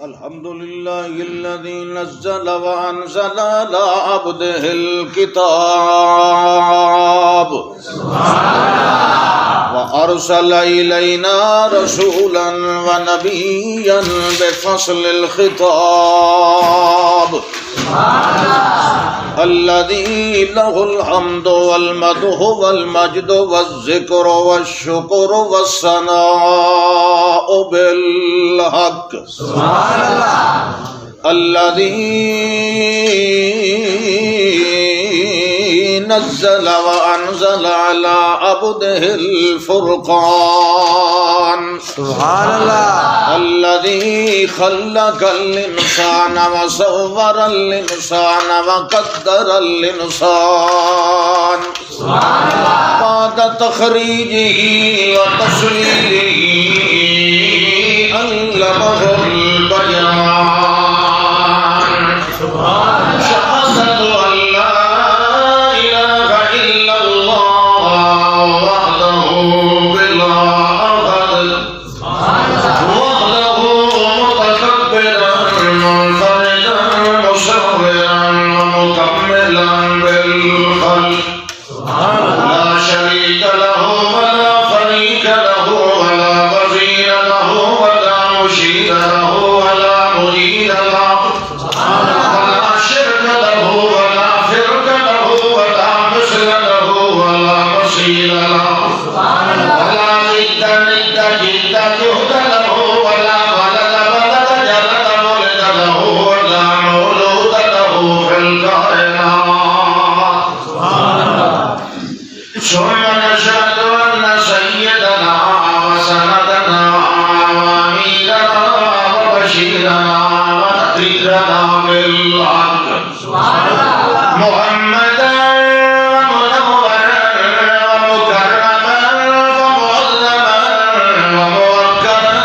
الحمد لله الذي نزل وأنزل على عبده الكتاب وأرسل إلينا رسولا ونبيا بفصل الخطاب الذي له الحمد والمدح والمجد والذكر والشكر والثناء بالحق الذي نزل وأنزل على عبده الفرقان سبحان الله الذي خلق الإنسان وصور الإنسان وقدر الإنسان بعد تخريجه وتصويره علمه البيان شهادة أن لا إله إلا الله وحده بلا أحد وحده متكبرا منفردا مصورا ومكملا بالخلق لا شريك له ولا فريق له ولا وزير له ولا مشير له ولا مريد له ولا شرك له ولا فرق له ولا مثل له ولا مثيل له ولا ضد ند جد جهد له ولا ولد ولد جلد ولد له ولا مولود له في الكائنات ثم نشهد أن سيدنا وسندنا وأميرنا وبشيرنا ونذيرنا بالحق محمدا ومنورا ومكرما ومعظما وموكلا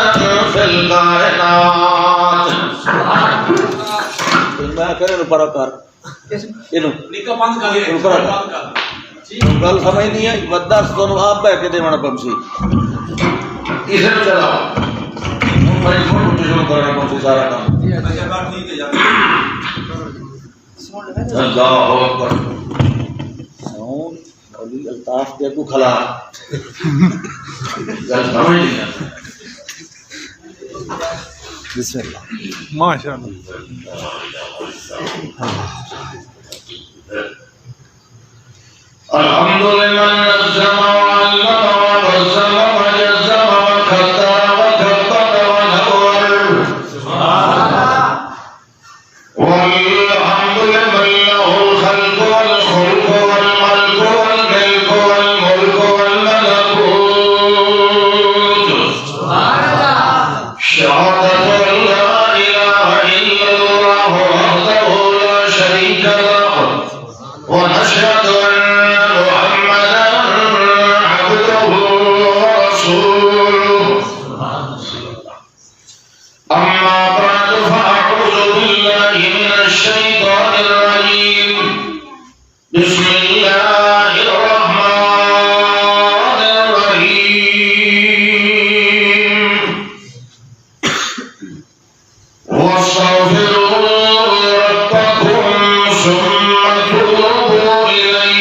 في الكائنات میں کرے نو پرکار اینو نکا بند کر دے بند کر گل سمجھ نہیں ہے ودا سن آپ بہ کے دیونا پمسی اسے چلاؤ بھائی فوٹو شروع کرنا پمسی سارا کام اچھا بات ٹھیک ہے یار اللہ اکبر سون علی الطاف کے کو کھلا گل سمجھ نہیں ہے بسم اللہ ماشاء اللہ الحمد لمن نظم وعلم ونظم وجزم وكتب وكبر ونور والحمد لمن له الخلق والخلق والملك والملك والملك والملكوت شهادة أن لا إله إلا الله وحده لا شريك له ونشهد أن أما بعد فأعوذ بالله من الشيطان الرجيم بسم الله الرحمن الرحيم واستغفروا ربكم ثم توبوا إليه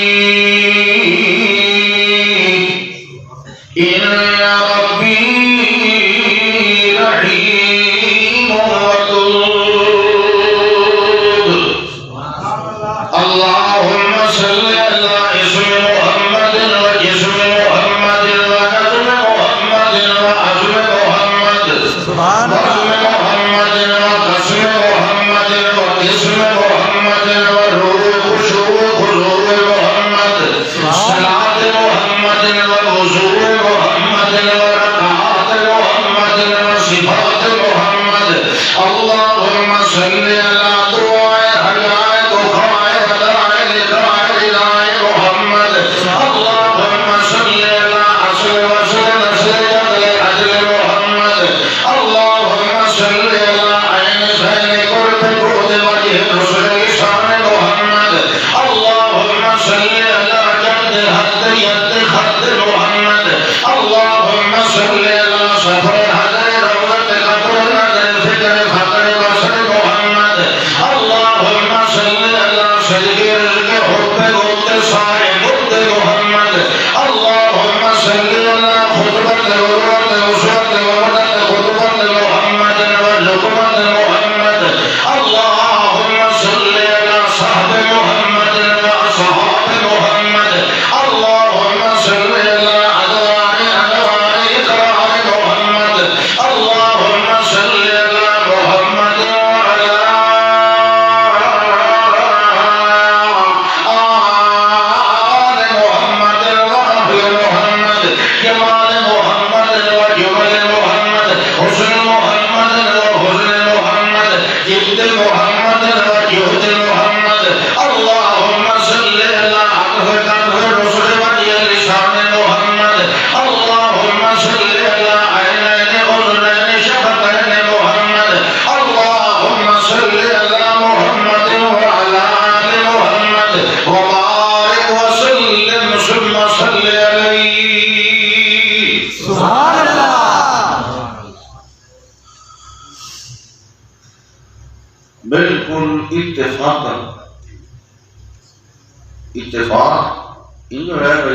اتفاق یہ ہے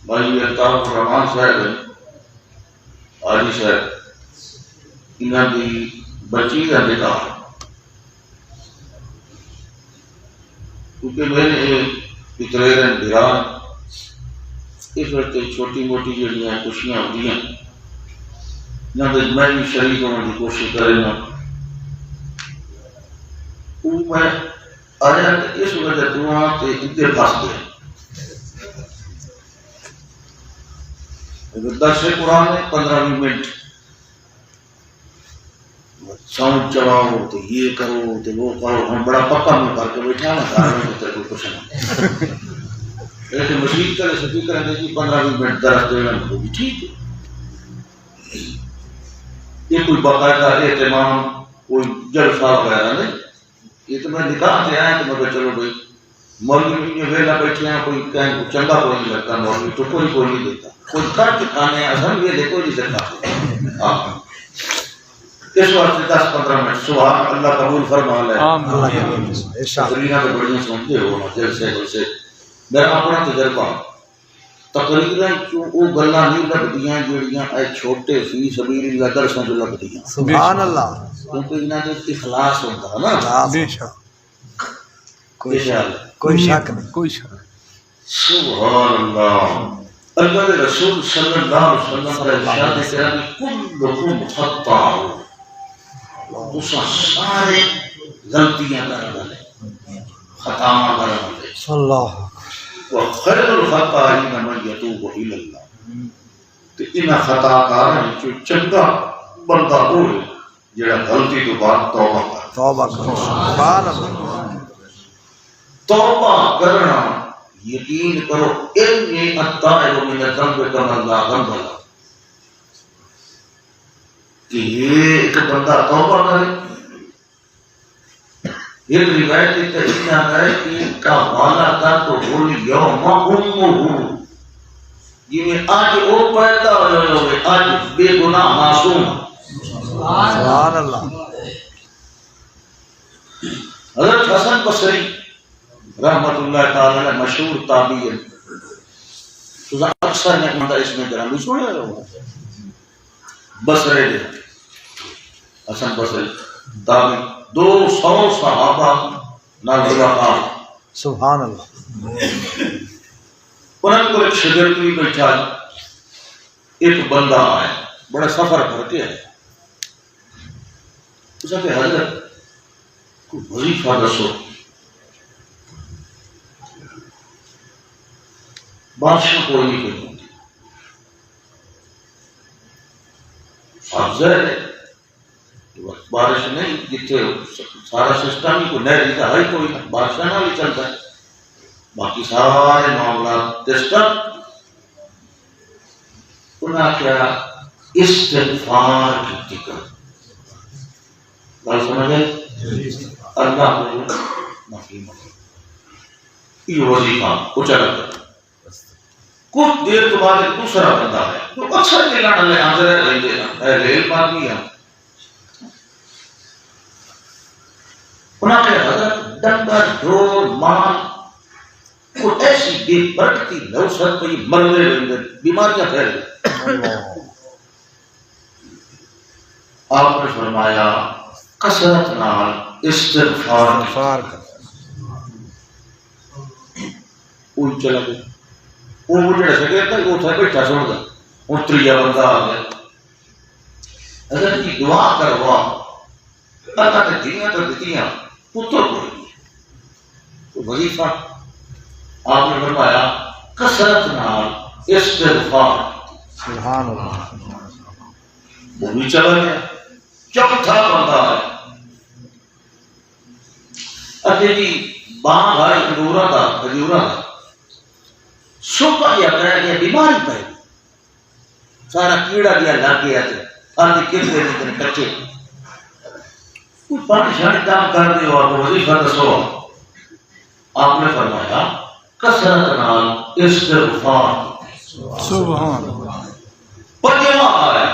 بھائی الطاف الرحمان صاحب حاجی صاحب انہوں کی بچی کا نکاح کیونکہ میں نے پترے دیران اس وقت چھوٹی موٹی جڑیاں خوشیاں ہوتی ہیں نہ میں بھی شریک ہونے کی کوشش کرے نا میں آیا اس وجہ تو ادھر پھنس گیا درس قرآن ہے 15-20 منٹ ساؤنڈ چلاؤ تو یہ کرو تو وہ کرو ہم بڑا پکا میں کر کے بیٹھا نا تیرے کو کچھ نہیں ایسے مشین کرے سفی کریں گے 15-20 منٹ درس دینا بھی ٹھیک ہے یہ کوئی باقاعدہ اہتمام کوئی جلسہ وغیرہ نہیں یہ تو میں نکاح سے آیا تو میں چلو بھائی مولوی میں ویلا بیٹھے ہیں کوئی کہیں کو چنگا کوئی نہیں لگتا مولوی تو کوئی نہیں دیتا کوئی کر کے کھانے اصل یہ دے کوئی نہیں سکتا اس واسطے 10-15 منٹ سبحان اللہ قبول فرما لے تقریریں تو بڑی سنتے ہو جلسے جلسے میرا اپنا تجربہ تقریریں کیوں وہ گلاں نہیں لگدیاں جڑیاں اے چھوٹے فی سبیل اللہ درساں جو لگدیاں سبحان اللہ کیونکہ انہاں دے اخلاص ہوندا ہے نا بے شک کوئی شک نہیں کوئی شک سبحان اللہ اللہ کے رسول صلی اللہ علیہ وسلم پر ارشاد ہے کہ کلکم خطاء تساں سارے غلطیاں کرن والے خطاواں کرن والے اللہ وخیر الخطائین من یتوب الی اللہ تے انہاں خطا کاراں وچ چنگا بندہ ہوے جڑا غلطی تو بعد توبہ کرے توبہ کرو سبحان اللہ توبہ کرنا یقین کرو انی الطائب من الذنب کما لا ذنب له کہ ایک بندہ توبہ کرے ایک روایت اتنا ہے کہ کا والا تھا تو بولی یوم امہ یہ آج وہ پیدا ہوئے آج بے گناہ معصوم سبحان اللہ حضرت حسن بصری رحمت اللہ تعالی علیہ مشہور تابعی تو اکثر نے مندہ اس میں گرامی سنے رہا ہوں بصرے دے حسن بصری تابعی 200 صحابہ ناظرہ سبحان اللہ انہوں کو ایک شگرد بھی بیٹھا ایک بندہ آئے بڑا سفر کر کے آئے اسے کہ حضرت کوئی وظیفہ دسو بادشاہ کوئی نہیں کوئی افضل ہے بارش نہیں جتنے سارا سسٹم ہی کوئی نہیں رہتا ہے کوئی بادشاہ نہ بھی چلتا ہے باقی سارے معاملات سسٹم انہاں کیا استغفار کی ذکر بات سمجھے اللہ کو معافی مانگو یہ وظیفہ کچھ الگ ہے کچھ دیر تو بعد ایک دوسرا بندہ ہے تو اکثر ملان اللہ حاضر ہے ریل بات بھی ہے انہاں کے حضرت ڈنگر ڈھول مان کوئی ایسی بے برکتی نوسط پہ مرنے رہے بیماریاں پھیل گئی آپ نے فرمایا کثرت نال استغفار کوئی چلا گیا وہ مجھے سکے تھا وہ تھا بیٹھا سن گا وہ تریا بندہ آ گیا حضرت کی دعا کروا اللہ نے دنیا تو دیتیاں پتر کو تو وظیفہ آپ نے فرمایا کثرت نال استغفار سبحان اللہ وہ بھی چلا گیا چوتھا بندہ ہے اچھا جی باں بھائی کھجورا تھا سوکھا یا کہہ گیا بیماری پہ سارا کیڑا گیا لگ گیا تھا آدھی کھیلتے نہیں کچے کوئی پانی شانی کام کر دے اور وظیفہ دسو آپ نے فرمایا کثرت نال استغفار سبحان اللہ پنجواں آیا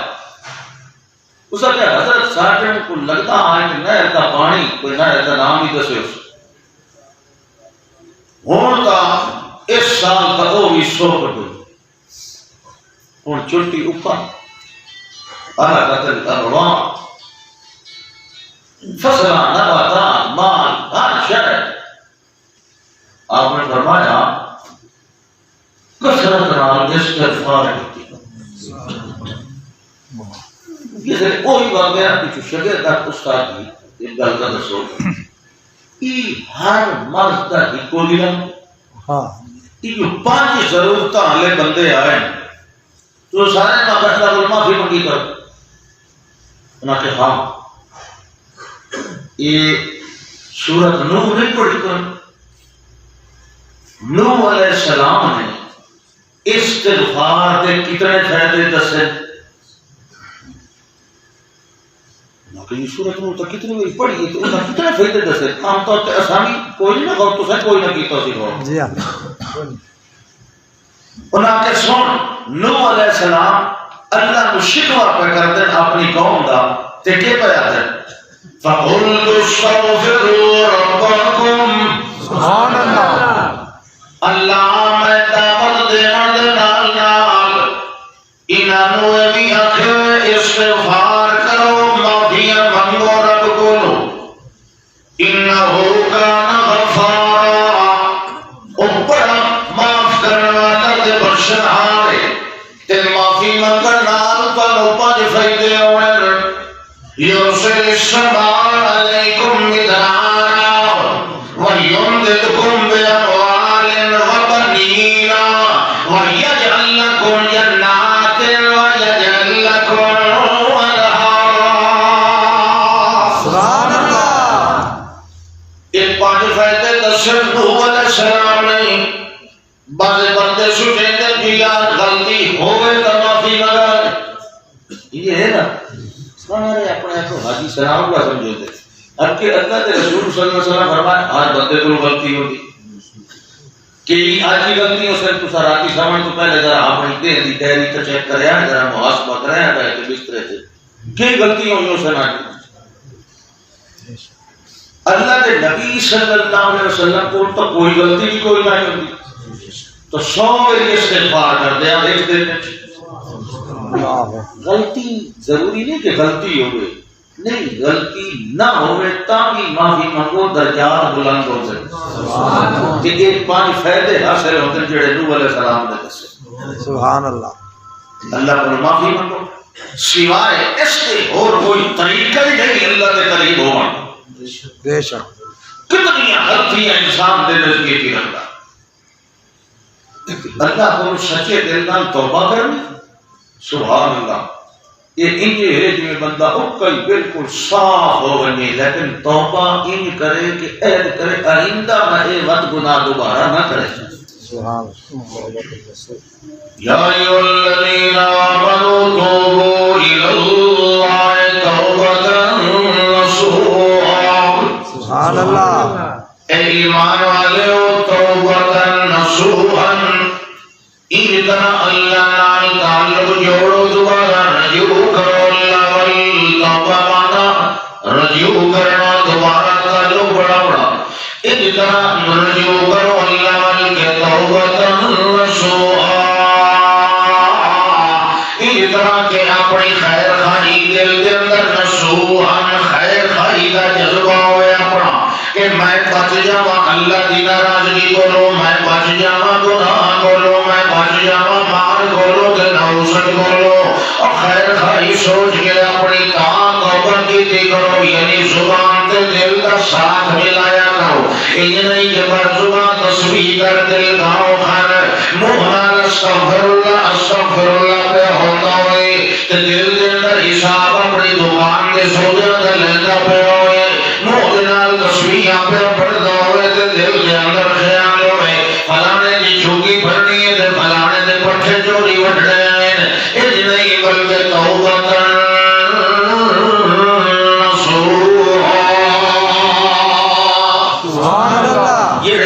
اس کا حضرت ساٹن کو لگتا ہے کہ نہر کا پانی کوئی نہر کا نام ہی دسے اس ہون کا اس سال کا وہ بھی 100 کٹوئی ہون چلٹی اوپر آلہ قتل کروان فصلہ نباتات مال ہر شہر آپ نے فرمایا کثرت نال استغفار کی یہ کوئی واقعہ کچھ شگرد استاد کی ایک گل کا دسو ای ہر مرد کا ایکو دن ہاں ای جو 5 ضرورتاں والے بندے آئے تو سارے کا بندہ کو معافی منگی کر انہاں کہ ہاں یہ سورۃ نوح نہیں پڑھی کر نوح علیہ السلام نے استغفار کے کتنے فائدے دسے کہ سورۃ نوح تو کتنی بار پڑھی تو انہاں کتنے فائدے دسے عام طور تے آسانی کوئی نہ غور تو سے کوئی نہ کیتا سی غور جی ہاں انہاں کے سن نوح علیہ السلام اللہ کو شکوہ پہ کرتے اپنی قوم دا تے کہ پیا ہے فَقُلْتُ اسْتَغْفِرُوا رَبَّكُمْ سبحان اللہ اللہ میں دعوت دینا نال نال انہاں نو بھی آکھے استغفار کرو معافیاں منگو رب کولو انہو کان غفارا اوپر معاف کرنا والا تے بخشن والے تے معافی منگن نال تو 5 فائدے ہونے یرسل السماء علیکم مدرارا ویمددکم باموال وبنین ویجعل لکم جنات ویجعل لکم انہارا سبحان اللہ ایک 5 فائدے دسن نوح علیہ السلام نے بعض بندے سوچیں کہ یار غلطی ہوئے تو معافی مگر یہ ہے نا سارے اپنے کو حاجی سلام کا سمجھے تھے اب کہ اللہ کے رسول صلی اللہ علیہ وسلم فرمائے ہر بندے کو غلطی ہوتی کہ آج کی غلطی ہو سر تو سراتی سامان تو پہلے ذرا اپنی دیر دی ڈائری تو چیک کرے ذرا محاسبہ کرے بیٹھ کے بسترے سے کی غلطی ہوئی اس نے اللہ کے نبی صلی اللہ علیہ وسلم کو تو کوئی غلطی بھی کوئی نہیں ہوتی تو 100 بار استغفار کر دیا ایک دن میں غلطی ضروری نہیں کہ غلطی ہوئے نہیں غلطی نہ ہوئے تاکہ معافی منگو درجات بلند ہو سکے کہ ایک 5 فائدے حاصل ہوتے ہیں جڑے نوح علیہ السلام نے دسے سبحان اللہ اللہ کو معافی منگو سوائے اس کے اور کوئی طریقہ ہی نہیں اللہ کے قریب ہوا بے شک کتنی غلطیاں انسان دے نزدیک کی رکھتا اللہ کو سچے دل نال توبہ کرنی سبحان اللہ یہ انجے ہے جو بندہ اکل بالکل صاف ہو گئی لیکن توبہ ان کرے کہ عہد کرے آئندہ میں اے وقت گناہ دوبارہ نہ کرے سبحان یا ایھا الذین آمنوا توبوا الی اللہ توبۃ نصوحا سبحان اللہ اے ایمان والو توبۃ نصوحا ان طرح اللہ نال تعلق جوڑو دوبارہ رجوع کرو اللہ والتوبہ مانا رجوع کرنا دوبارہ تعلق بڑھاوڑا ان طرح رجوع کرو اللہ والکے توبہ نصوحا ان طرح کہ اپنی خیر خواہی دل کے اندر نصوحا خیر خواہی کا جذبہ ہوئے اپنا کہ میں بچ جاواں اللہ دی ناراضگی کولو میں بچ جاواں گناہ کولو میں بچ جاواں مار کولو تے نوسط کولو اور خیر خواہی سوچ کے اپنی کام توبہ کی کرو یعنی زبان تے دل کا ساتھ ملایا کرو یہ نہیں کہ بر زبان تسبیح کر دل گاؤ خیر منہ نال استغفر اللہ پہ ہوتا ہوئے تے دل دے اندر حساب اپنی زبان دے سوجا تے لینا پہ ہوئے منہ نال تسبیح پہ پڑھدا ہوئے تے دل دے اندر خیال ہوئے فلانے دی جھوگی بھرنی ہے تے فلانے دے پٹھے چوری وڈنے ہیں اج نہیں بلکہ توبہ نصوحا سبحان اللہ یہ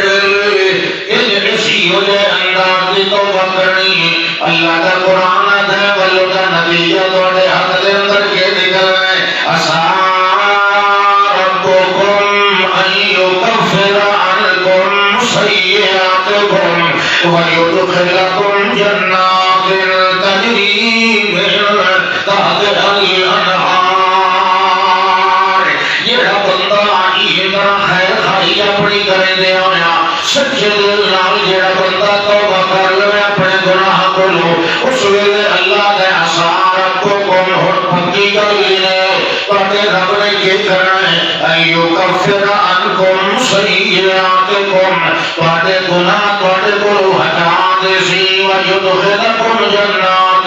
اسی وجہ انداز کی توبہ کرنی اللہ کا قرآن ہے ولو کا نبی ہے تو ہاتھ دے اندر کے نکل وَيُدْخِلَكُمْ جَنَّاتٍ تَجْرِي مِن تَحْتِهَا الْأَنْهَارُ. یہ بندہ ایمان خیر خائی اپنی کرے دے آیا سچے دل نال جڑا بندہ توبہ کر لے اپنے گناہ کو لو اس ویلے اللہ نے آسان کو کون ہن پکی کر لینے تے رب نے یہ کرنا ہے ایو کفر عنکم سیئاتکم تے گناہ تے کو ہٹا دے سی ویدخلکم جنات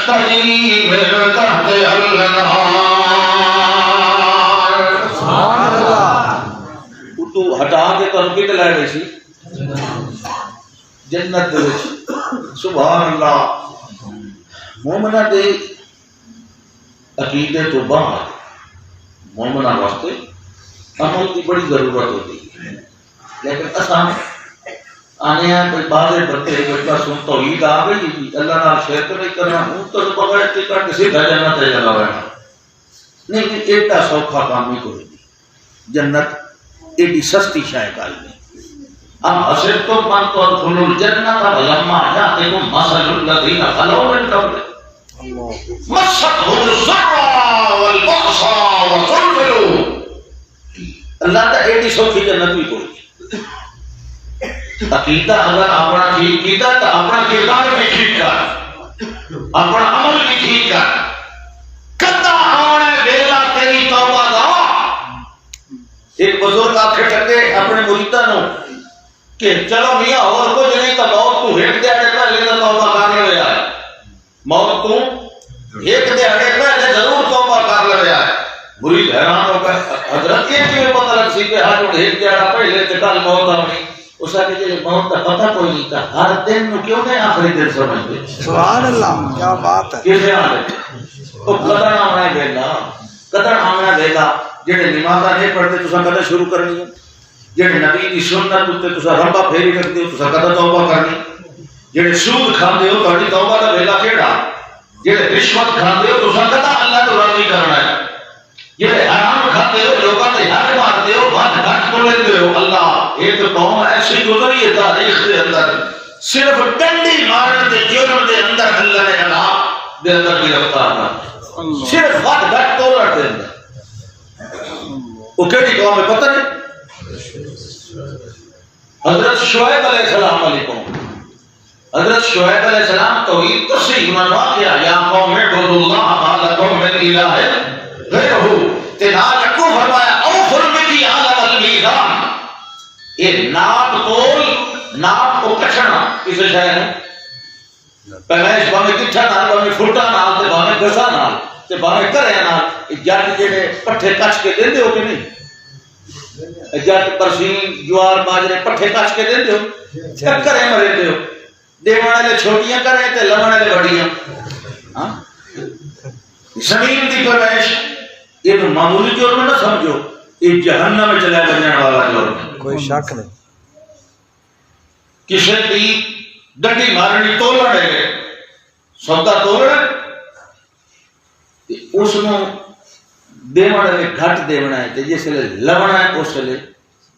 تجری من تحتها الانہار. سبحان اللہ. تو ہٹا کے تو کت لے گئی سی جنت دے وچ. سبحان اللہ. مومنہ دے عقیدے تو باہر مومنہ واسطے عمل کی بڑی ضرورت ہوتی ہے لیکن اساں آنے ہیں کوئی بازے بڑھتے بچہ سن توحید آ گئی اللہ نال شرک نہیں کرنا ہوں تو بغیر ٹکٹ کسی کا جنت ہے جگہ رہنا نہیں ایٹا سوکھا کام نہیں کوئی نہیں. جنت ایڈی سستی شاہ کائی نہیں. اب اسرتم من تدخلوا الجنت ولما یاتکم مثل الذین خلوا من قبلکم مستهم الضراء والبأساء وزلزلوا. اللہ کا ایڈی سوکھی جنت بھی کوئی نہیں. عقیدہ اگر اپنا ٹھیک کیتا تو اپنا کردار بھی ٹھیک کر اپنا عمل بھی ٹھیک کر کتا آنے ویلا تیری توبہ دا. ایک بزرگ آکھے ٹکے اپنے مریداں نو کہ چلو میاں اور کچھ نہیں تو موت تو ہٹ دیا پہلے تو توبہ کر لے ہے. موت تو ہٹ دیا پہلے ضرور توبہ کر لے ہے. مرید حیران ہو گئے حضرت یہ کیوں پتہ لگ سی کہ ہر ہٹ دیا پہلے تو کل موت آنی. اس کا کہ موت کا پتہ کوئی نہیں تھا. ہر دن نو کیوں نہیں آخری دن سمجھتے. سبحان اللہ. کیا بات ہے. کیسے آنے تو قدر آنا ویلا قدر آنا ویلا جڑے نمازاں نہیں پڑھتے تساں کدے شروع کرنی ہے. جڑے نبی دی سنت تے تساں رمبا پھیری رکھتے ہو تساں کدے توبہ کرنی. جڑے سود کھاندے ہو تہاڈی توبہ دا ویلا کیڑا. جڑے رشوت کھاندے ہو تساں کدے اللہ کو راضی کرنا ہے. جڑے حرام کھاتے ہو لوگاں دے حق مارتے ہو بات گھٹ تو لیندے ہو. اللہ ایک قوم ایسی گزری ہے تاریخ دے اندر صرف ڈنڈی مارن دے جرم دے اندر اللہ نے عذاب دے اندر گرفتار کر صرف بات گھٹ تو دے اندر. وہ کیڑی قوم ہے پتہ نہیں. حضرت شعیب علیہ السلام علیکم. حضرت شعیب علیہ السلام توحید تو سے ایمان واقعہ یا قوم اعبدوا اللہ ما لکم من الہ غیرہ تنال کو فرمایا اوفوا المکیال والمیزان. یہ ناپ تول ناپ کو کچھنا کسے شاید ہے پیمائش بانے کٹھا نال بانے فٹا نال تے بانے گزا نال تے بانے کرے نال. جٹ جڑے پٹھے کچھ کے دیندے ہو کہ نہیں. جٹ پرسین جوار باجرے پٹھے کچھ کے دیندے ہو کرے مرے دے ہو. دیوان والے چھوٹیاں کرے تے لمن والے بڑیاں. زمین دی پیمائش یہ معمولی جرم نہ سمجھو یہ جہنم میں چلا جانے والا جرم ہے. کوئی شک نہیں. کسی بھی ڈنڈی مارنی تولنا ہے سودا تولنا اس نو دیونا ہے گھٹ دیونا ہے جس لئے لونا ہے اس لئے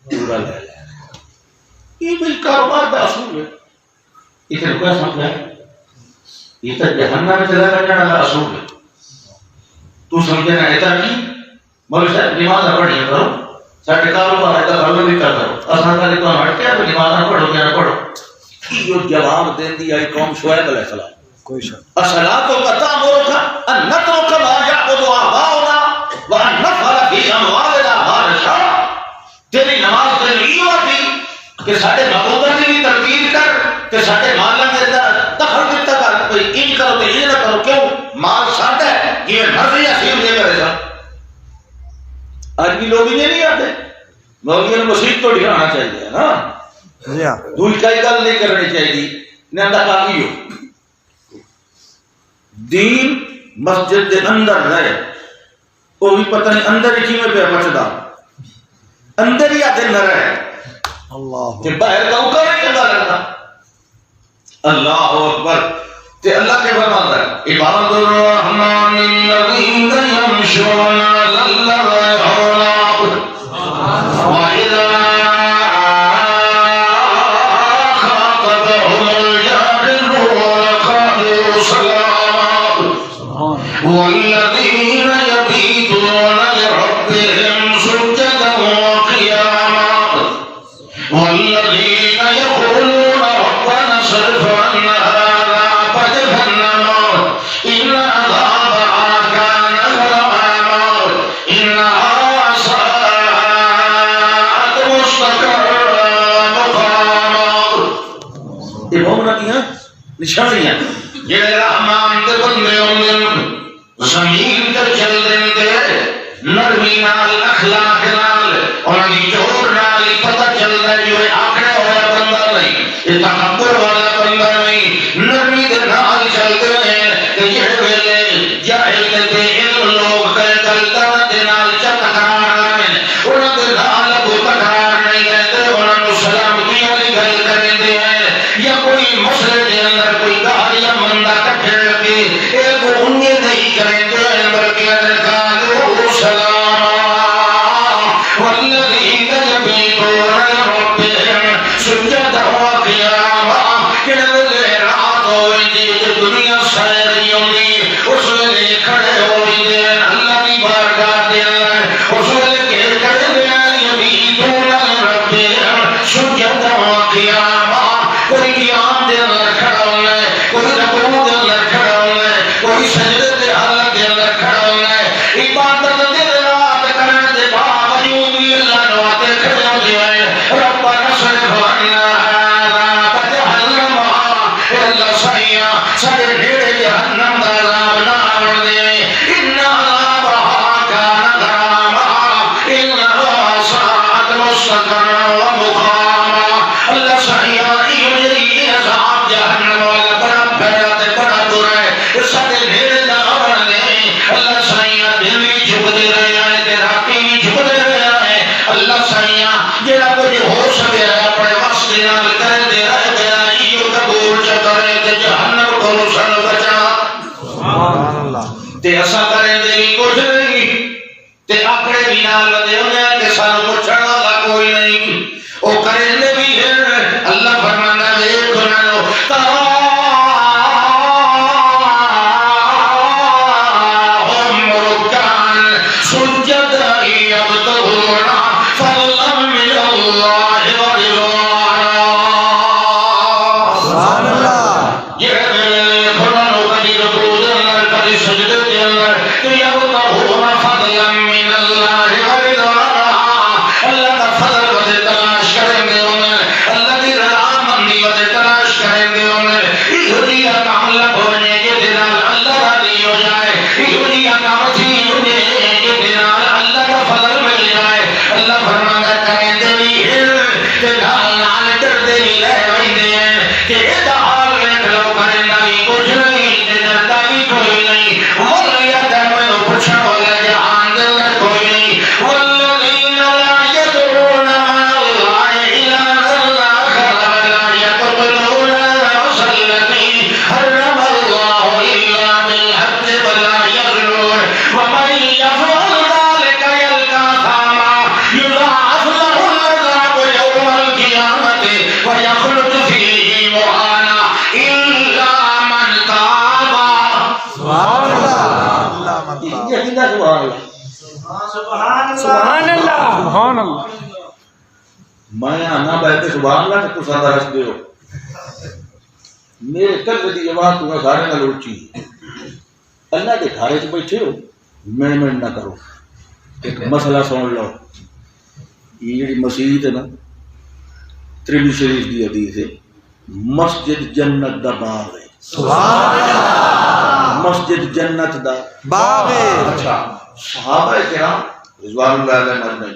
پورا لے لے. یہ بھی کاروبار کا اصول ہے. یہ تو کیا سمجھا ہے یہ تو جہنم میں چلا جانے والا اصول ہے. تو سمجھے نا ایتا نہیں مولوی صاحب نماز پڑھیں کرو ساڈے کاروبار ہے تو غلط نہیں کرو اساں کدے تو ہٹ کے نماز پڑھو گے نہ پڑھو. یہ جواب دین دی آئی قوم شعیب علیہ السلام. کوئی شک. الصلاۃ تأمرک ان نترک ما یعبد آباؤنا وان نفعل فی اموالنا ما نشاء. تیری نماز دلیل ہوتی کہ ساڈے معبوداں دی بھی تربیت کر کہ ساڈے مالاں دے اندر دخل دیتا کر کوئی ان کرو تے یہ نہ کرو. کیوں مال ساڈا ہے یہ مرضی اصیل دے کرے سا. آج بھی لوگ یہ نہیں آتے مولوی نے مسجد تو ڈھانا چاہیے نا. جی ہاں. دھول کئی گل نہیں کرنی چاہیے. نندا کافی ہو دین مسجد دے اندر رہے وہ بھی پتہ نہیں اندر ہی کیوں پہ بچدا اندر ہی آتے نہ رہے. اللہ کہ باہر کا اوپر نہیں چلا رہتا. اللہ اکبر. تے اللہ کے فرماتا ہے عباد الرحمن الذین یمشون علی الارض وَإِذَا خَاطَبَهُمُ والذین یقولون ربنا اصرف عنا عذاب جہنم ان عذابها کان غراما انها ساءت مستقرا مقاما. یہ مومنہ دیاں نشانیاں جڑے رحمان دے بندے ہوندے زمین تے چل دے نرمی نال اخلاق نال انہاں دی جوڑ نال پتہ چلدا ہے جو آکھڑا ہوا بندہ نہیں یہ تکبر والا بندہ نہیں نرمی دے نال چلدے ہیں کہ یہ ویلے جاہل تے علم لوگ کلتا دے نال چکرار ہیں انہاں دے نال کوئی تکرار نہیں رہتے انہاں نو سلامتی والی گل کردے ہیں یا کوئی مسئلے دے اندر کوئی گال یا مندہ کٹھے لگے ایک انہیں نہیں کریں دے بلکہ قالوا سلام والذین یبیتون لربہم سجدا وقیاما کہنے رات ہوئی دی دنیا ساری ہوئی اس ویلے کھڑے ہوئی دے اللہ کی بارگاہ دے اس ویلے کھڑے دے یبیتون لربہم سجدا وقیاما کوئی قیام دے اندر کھڑا ہونا ہے کوئی رکوع دے اندر کھڑا ہونا ہے کوئی سجدے دے حالت دے اندر کھڑا ہونا ہے عبادت دے رات کرنے دے باوجود بھی اللہ نواتے کھڑے ہو جائے ربنا اصرف عنا عذاب جہنم اللہ سیاں سارے نیڑے جہنم دا عذاب نہ آون دے ان عذابها کان غراما انها ساءت مستقرا ومقاما. اللہ سیاں یہ عذاب جہنم والا بڑا بھڑا تے بڑا برا ہے سارے نیڑے نہ آون دے اللہ سیاں دل وی جھکدے رہے ہیں تے راتی وی جھکدے رہے ہیں اللہ سیاں جڑا کچھ ہو سکے اپنے واسطے نال کر دے رہ گیا یہ قبول چ کرے تے جہنم کو سن بچا سبحان اللہ تے اسا کرے دے وی کچھ نہیں تے اپنے بھی نال دے ہونے تے سانو پوچھن والا کوئی نہیں او کرے دے بھی ہے اللہ فرماندا ہے قرآن تراہم رکعاً سجدا یبتغون فضلا من اللہ ورضوانا. سبحان اللہ یہ قرآن کبھی رکوع دے اندر کبھی سجدے دے اندر تو یبتغون فضلا من اللہ ورضوانا اللہ کا فضل وجہ تلاش کریں گے انہیں اللہ کی رضامندی وجہ تلاش کریں گے انہیں یہ کام لگ ہونے کے دنال اللہ راضی ہو جائے یہ کام تھی ہونے کے دنال اللہ کا فضل مل جائے اللہ فرمانا کریں دے بھی کہ نال نال کر دے بھی لے ویندے ہیں کہ یہ حال میں لو کریں بھی کچھ نہیں تے ڈرتا بھی کوئی نہیں مولا میں پوچھن والا جہان دے اندر کوئی نہیں والذین لا يدعون مع الله إلها آخر ولا يقتلون النفس التي حرم الله إلا بالحق ولا يزنون ومن يفعل ذلك يلقى أثاما يضاعف له العذاب يوم القيامة ويخلد فيه مهانا إلا من تاب. سبحان اللہ اللہ منتا سبحان اللہ سبحان اللہ میں آنا بیٹھے سبحان اللہ تو سادہ رکھ دے ہو میرے کل دی آواز تمہیں سارے نہ لوچی اللہ کے گھارے سے بیٹھے ہو میں نہ کرو ایک مسئلہ سن لو یہ جڑی مسجد ہے نا ترمذی شریف دی حدیث ہے مسجد جنت دا باغ ہے سبحان اللہ مسجد جنت دا باغ ہے. اچھا صحابہ کرام رضوان اللہ علیہ مجمعین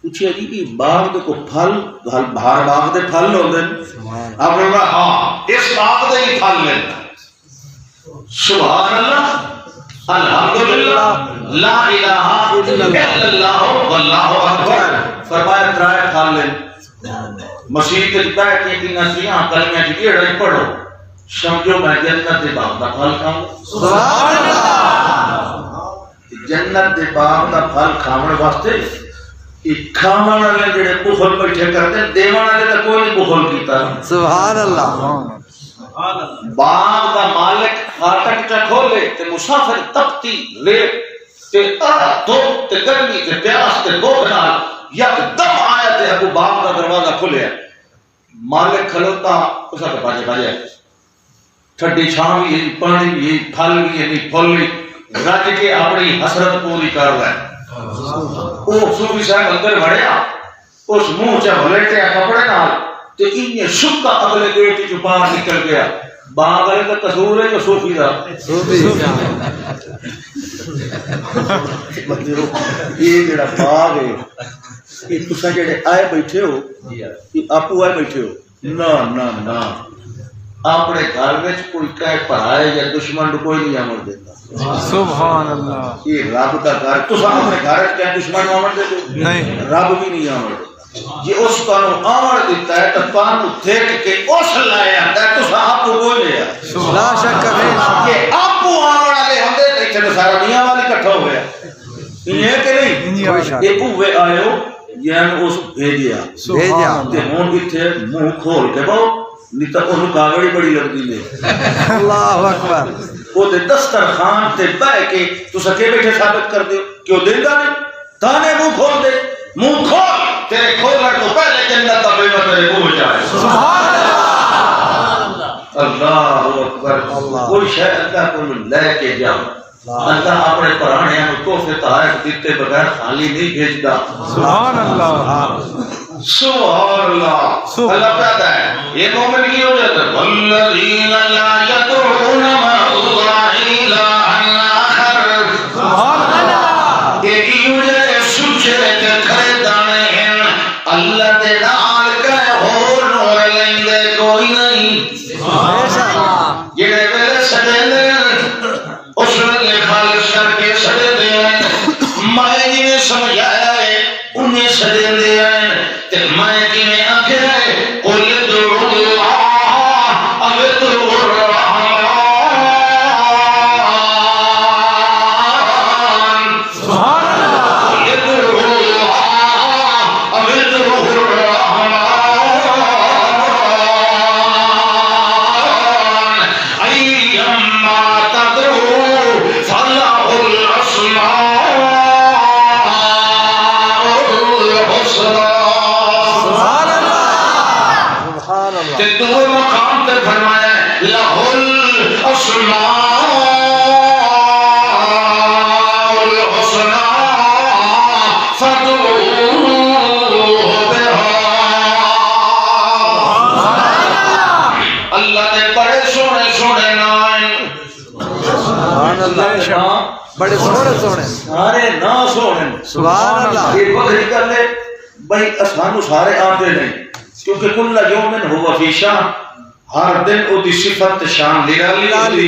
پوچھے جی کہ باغ دے کو پھل باہر باغ دے پھل ہوندے آپ نے کہا ہاں اس باغ دے ہی پھل لینا سبحان اللہ الحمدللہ لا الہ الا اللہ واللہ اکبر فرمایا ترائے پھل لیں مسیح کے بیٹھ کے کہ نسیاں کلمہ کی اڑے پڑھو سمجھو میں جنت دے باغ دا پھل کھاؤں سبحان اللہ جنت دے باغ دا پھل کھاون واسطے ایک کھاون والے جڑے بخل بیٹھے کرتے دیوان والے تے کوئی نہیں بخل کیتا سبحان اللہ باغ دا مالک فاٹک چا کھولے تے مسافر تپتی ریت تے تو تے گرمی تے پیاس تے بھوک نال یکدم آیا تے ابو باغ کا دروازہ کھلیا، مالک کھلوتا اس کا باجے باجے ٹھڈی چھاں بھی ہے، پانی بھی ہے، پھل بھی ہے، پھل بھی رج کے اپنی حسرت پوری کر رہا ہے۔ وہ صوفی صاحب اندر وڑیا، اس منہ چ بلیٹیا کپڑے نال تے انہیں سکا اگلے گیٹ چ باہر نکل گیا۔ باغ والے کا قصور ہے کہ صوفی دا؟ یہ جڑا باغ ہے یہ تساں جڑے آئے بیٹھے ہو یہ آپو آئے بیٹھے ہو؟ نہ نہ نہ، اپنے گھر وچ کوئی کہے پڑھائے یا دشمن کو کوئی نہیں آمن دیتا۔ سبحان اللہ، یہ رب کا گھر، تساں اپنے گھر وچ کیا دشمن آمن دیتے؟ نہیں، رب بھی نہیں آمن دیتا۔ جی اس کو آمن دیتا ہے تو تانوں دیکھ کے اس لائے آتا ہے، تساں آپو کوئی لے آ لا شک نہیں، کہ آپو آمن والے ہوندے تے اتنے سارا میاں والی کٹھا ہو گیا، یہ کہ نہیں؟ یہ اوے آئے ہو یعنی اس بھیجیا تے ہن ایتھے منہ کھول کے بہو نہیں تو انہوں کاغڑی بڑی لگتی ہے۔ اللہ اکبر، وہ دے دسترخوان تے بہ کے تو سکے بیٹھے ثابت کر دیو کیوں دیندا نہیں؟ تانے منہ کھول دے، منہ کھول، تیرے کھولنے تو پہلے جنت کا بیمہ تیرے منہ جائے۔ سبحان اللہ، اللہ اکبر، کوئی شے اللہ کو لے کے جاؤ، اللہ اپنے پرانے تحفے تحائف دیتے بغیر خالی نہیں بھیجتا۔ سبحان اللہ، سبحان اللہ، اللہ کہتا ہے یہ مومن کی ہو جاتا ہے والذین لا یدعون مع اللہ الہا آخر، سبحان اللہ، کہ یہ سوچے کہ کھڑے دانے ہیں اللہ دے نال کہے ہور نور لیندے کوئی نہیں۔ جڑے ویلے سڑے دے اس ویلے خالص کر کے سڑے دے میں جنہیں سمجھایا ہے انہیں سڑے دے تے میں جنہیں آکھے ہے قل ادعوا اللہ او ادعوا الرحمن، سبحان اللہ، قل ادعوا اللہ او ادعوا الرحمن ایما تدعوا فله الاسماء سبحان اللہ، سبحان اللہ، تے دو مقام تے فرمایا ہے لہ الاسماء الحسنى فادعوه بها۔ اللہ نے بڑے سونے سونے نام، سبحان اللہ، بڑے سونے سونے، سارے نا سونے، سبحان اللہ، یہ بکری کر لے بھائی اسانو سارے آتے نہیں کیونکہ کل یومن ہوا فی شان، ہر دن او دی صفت شان نرالی ہوتی،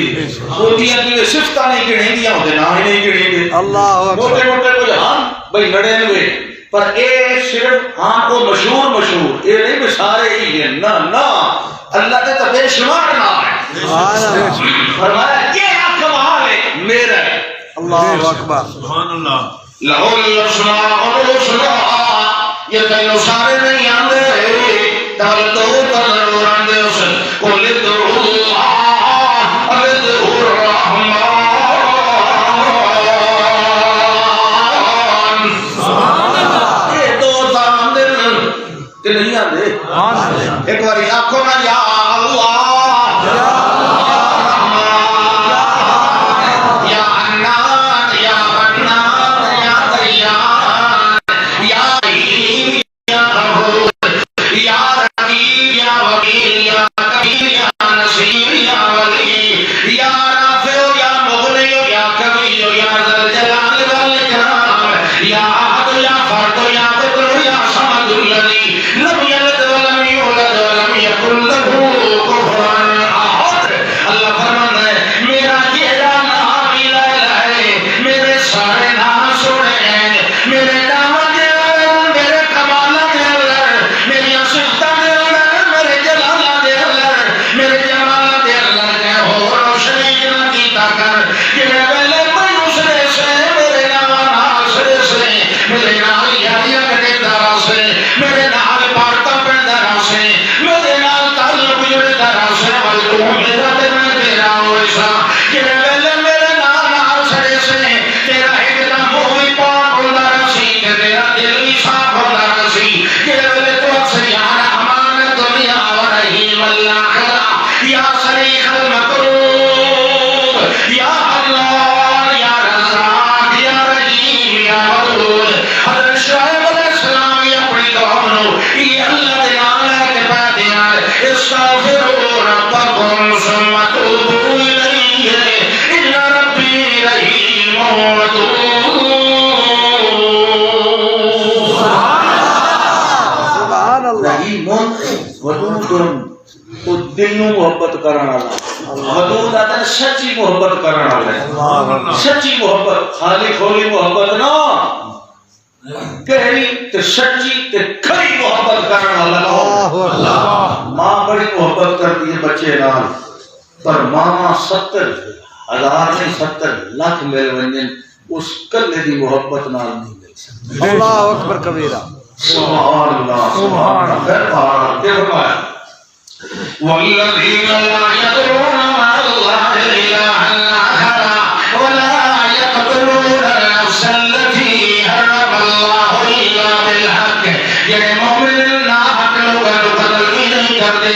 وہ دیاں کی صفتاں نہیں گنے دیا ہوتے نہ ہی نہیں گنے دے۔ اللہ موٹے اکبر، موٹے کو جہان بھائی لڑے ہوئے پر اے صرف ہاں کو مشہور اے نہیں بھی سارے ہی ہیں، نہ نہ اللہ نے تو بے شمار نام ہے۔ سبحان اللہ، فرمایا یہ کمال ہے میرا ہے۔ اللہ اکبر، سبحان اللہ، لہو الاسماء الحسنى، یہ کہیں سارے نہیں آندے دل تو ضرور آندے اس قل ادعوا اللہ او ادعوا الرحمن، یہ دو آندے کہ نہیں آندے؟ ایک باری آنکھوں نا یا اللہ صاف ہونا ودود وہ دل نو محبت کرنا والا ودود آتا ہے سچی محبت کرنا والا سچی محبت خالی کھولی محبت نہ گہری تے سچی تے کھری محبت کرنا والا اللہ ماں بڑی محبت کرتی ہے بچے نال پر ماما 70,000 نہیں 70 لاکھ مل ونجن اس کلے دی محبت نال نہیں مل سکتی اللہ اکبر کبیرہ سبحان اللہ سبحان اللہ کیا فرمایا والذین لا يدعون مع الله إلها آخر ولا يقتلون النفس التي حرم الله إلا بالحق یہ مومن ناحق لوگوں کو قتل بھی نہیں کرتے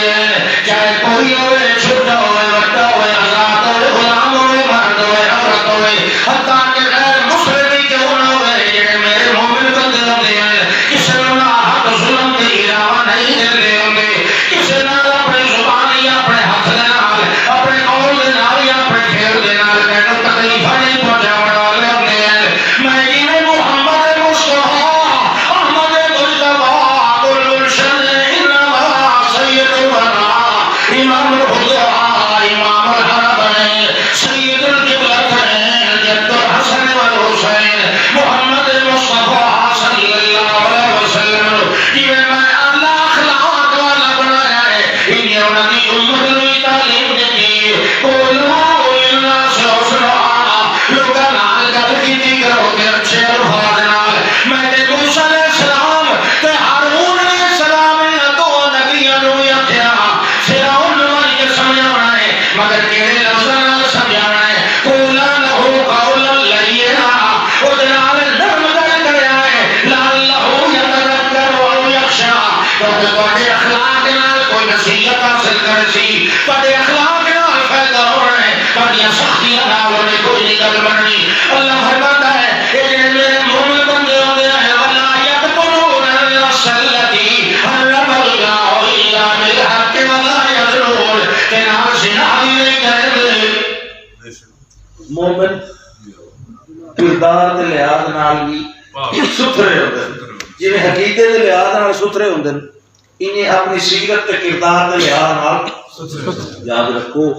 چاہے کوئی ہوئے چھوٹا ہوئے بڑا ہوئے آزاد ہوئے غلام ہوئے مرد ہوئے عورت ہوئے حتیٰ کہ غیر مسلم کیوں نہ ہوئے یہ میرے مومن بندے ہوتے ہیں کسی نے ناحق ظلم کے علاوہ نہیں دیتے ہوتے کسی نے اپنے زبان یا اپنے ہاتھ دے نال اپنے قول دے نال یا اپنے پھیر دے نال کہنے تکلیف نہیں پہنچانے والے ہوتے ہیں میں جنہیں محمد مصطفیٰ احمد مجتبیٰ گلگلشن انما سید الورا امام الخدا امام الحرمین سید القبلتین جد الحسن والحسین محمد مصطفیٰ صلی اللہ علیہ وسلم یہ میں اللہ اخلاق والا بنایا ہے انہیں انہی امت نوی تعلیم دیتی قولوا الناس حسنا لوگا نال گل کی تھی کرو کہ اچھے الفاظ نال میں نے موسیٰ علیہ السلام تے ہارون علیہ السلام نے دو نبیوں نو یکھیا فرعون ماری کے سمجھانا ہے مگر کیڑے لفظاں نال سمجھانا ہے قولا لہو قولا لینا او دے نال نرم گل کریا ہے لعلہ یتذکر او یخشی کیونکہ تواڈے اخلاق نال کوئی نصیحت حاصل کرے سی تواڈے اخلاق نال فائدہ ہونا ہے تواڈیاں سختیاں نال انہیں کوئی نہیں گل بننی اللہ فرماتا ہے اے جڑے میرے مومن بندے ہوندے ہیں ولا یقتلون النفس التي حرم اللہ الا بالحق ولا یزنون کہ نال زنا بھی نہیں کرتے مومن کردار دے لحاظ نال بھی ستھرے ہوندے جویں حقیقت دے لحاظ نال ستھرے ہوندے انہیں اپنی سیرت تے کردار دے لحاظ نال یاد رکھو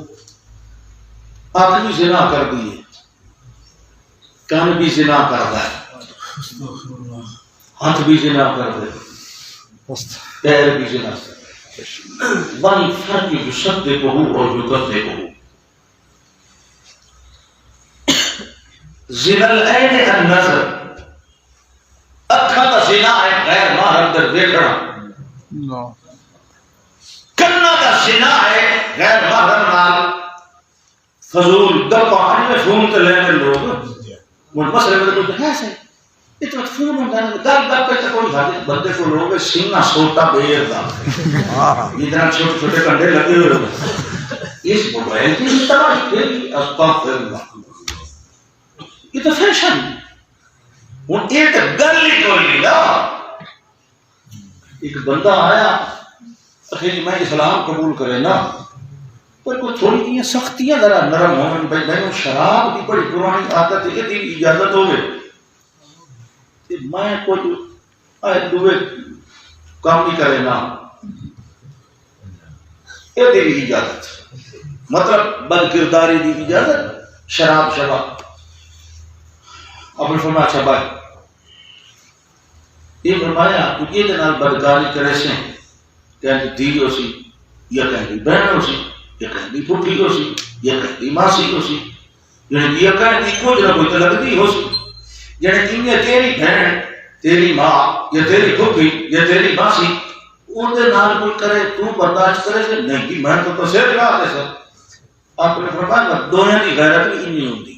اکھ بھی زنا کر دی ہے کان بھی زنا کرتا ہے ہاتھ بھی زنا کرتا ہے پیر بھی زنا کرتا ہے بل فرق یصدقہ اور یکذبہ زنا العین النظر اکھا دا زنا ہے غیر محرم در دیکھنا کنا دا زنا ہے غیر محرم نال فضول گپاں میں فون تے لینے لوگ وہ مسئلے میں تو ہے سے اتنا فون ہوتا ہے گل گپ پہ کوئی بندے کو لوگ سینہ سوٹا بیر دا اتنا چھوٹے چھوٹے کنڈے لگے ہوئے لوگ اس موبائل کی تباہی پھیلی استغفر اللہ یہ تو فیشن ہوں ایک گل ہی کوئی نہیں نا ایک بندہ آیا اخیر میں اسلام قبول کرے نا پر کوئی تھوڑی یہ سختیاں ذرا نرم ہونے بھائی میں شراب کی بڑی پرانی عادت ہے یہ اجازت ہوگی کہ میں کوئی آئے دوے کام نہیں کرے نا یہ دی اجازت مطلب بد کرداری دی اجازت شراب شباب اپنے فرمایا اچھا بھائی یہ فرمایا تو یہ دنال بدکاری کرے سے کہیں دی ہو سی یا کہیں بہن ہو سی یا کہیں دی پھوٹی ہو سی یا کہیں دی ماسی ہو سی یعنی یا کہیں دی کوئی نہ کوئی تلک دی ہو سی یعنی تیمیاں تیری بہن تیری ماں یا تیری پھوٹی یا تیری ماسی ان دے نال کوئی کرے تو برداشت کرے سے نہیں کی میں تو سیر لگا دے سر اپنے فرمایا دوہے دی غیرت بھی انہی ہوندی